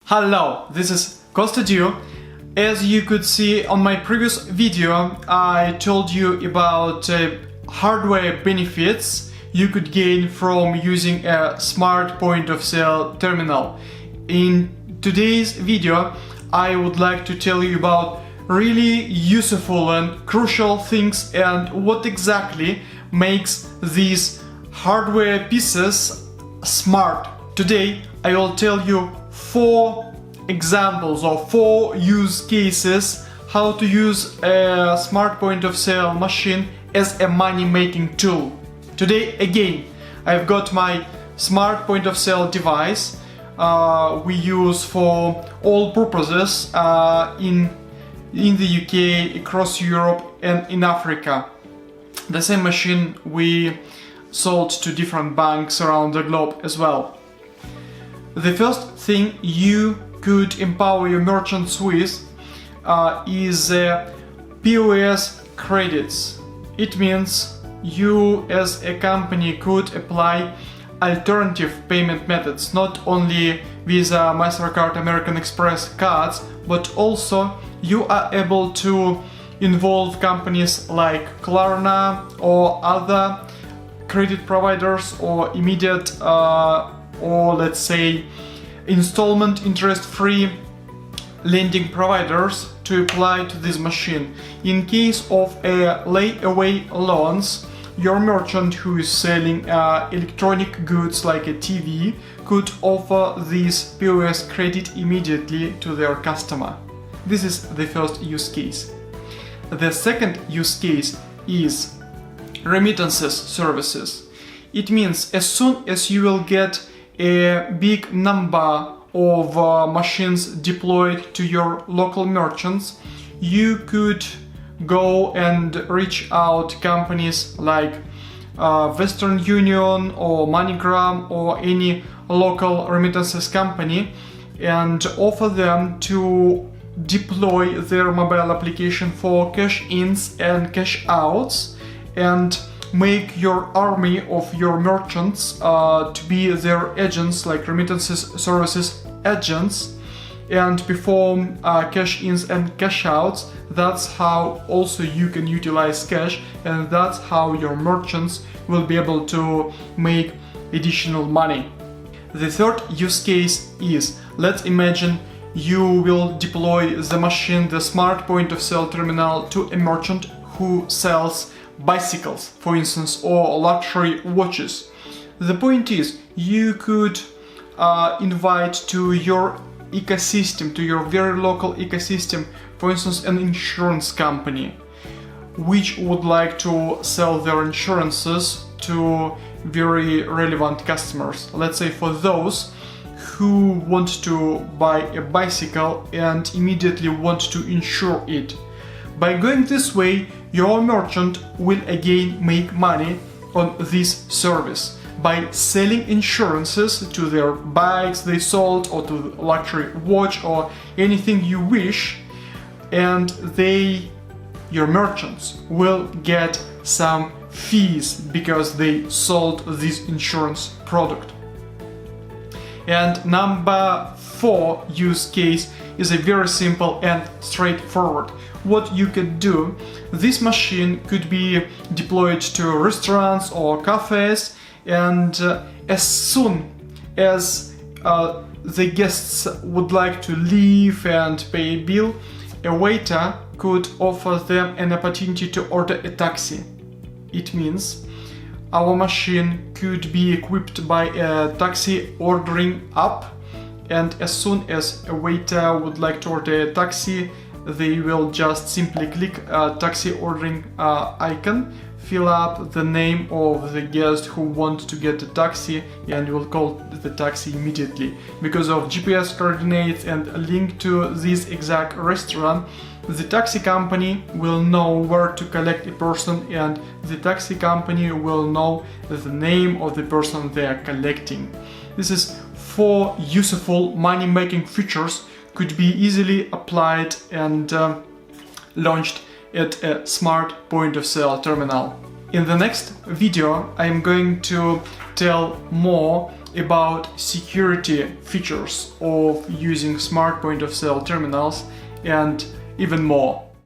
Hello, this is Kosta. As you could see on my previous video, I told you about hardware benefits you could gain from using a smart point of sale terminal. In today's video, I would like to tell you about really useful and crucial things and what exactly makes these hardware pieces smart. Today, I will tell you 4 examples or 4 use cases how to use a smart point of sale machine as a money-making tool. Today again I've got my smart point of sale device we use for all purposes in the UK, across Europe and in Africa. The same machine we sold to different banks around the globe as well. The first thing you could empower your merchants with is POS Credits. It means you as a company could apply alternative payment methods, not only Visa, MasterCard, American Express cards, but also you are able to involve companies like Klarna or other credit providers or immediate or let's say installment interest-free lending providers to apply to this machine. In case of a layaway loans, your merchant who is selling electronic goods like a TV could offer this POS credit immediately to their customer. This is the first use case. The second use case is remittances services. It means as soon as you will get a big number of machines deployed to your local merchants, you could go and reach out companies like Western Union or MoneyGram or any local remittances company and offer them to deploy their mobile application for cash-ins and cash-outs and make your army of your merchants to be their agents, like remittances services agents, and perform cash-ins and cash-outs. That's how also you can utilize cash, and that's how your merchants will be able to make additional money. The third use case is, let's imagine you will deploy the machine, the smart point of sale terminal, to a merchant who sells bicycles, for instance, or luxury watches. The point is, you could invite to your ecosystem, to your very local ecosystem, for instance, an insurance company which would like to sell their insurances to very relevant customers. Let's say for those who want to buy a bicycle and immediately want to insure it. By going this way, your merchant will again make money on this service by selling insurances to their bikes they sold or to the luxury watch or anything you wish, and your merchants will get some fees because they sold this insurance product. And number 4 use case is a very simple and straightforward. What you could do, this machine could be deployed to restaurants or cafes, and as soon as the guests would like to leave and pay a bill, a waiter could offer them an opportunity to order a taxi. It means our machine could be equipped by a taxi ordering app, and as soon as a waiter would like to order a taxi, they will just simply click a taxi ordering icon, fill up the name of the guest who wants to get a taxi, and will call the taxi immediately. Because of GPS coordinates and a link to this exact restaurant, the taxi company will know where to collect a person, and the taxi company will know the name of the person they are collecting. This is 4 useful money-making features could be easily applied and launched at a smart point of sale terminal. In the next video, I'm going to tell more about security features of using smart point of sale terminals and even more.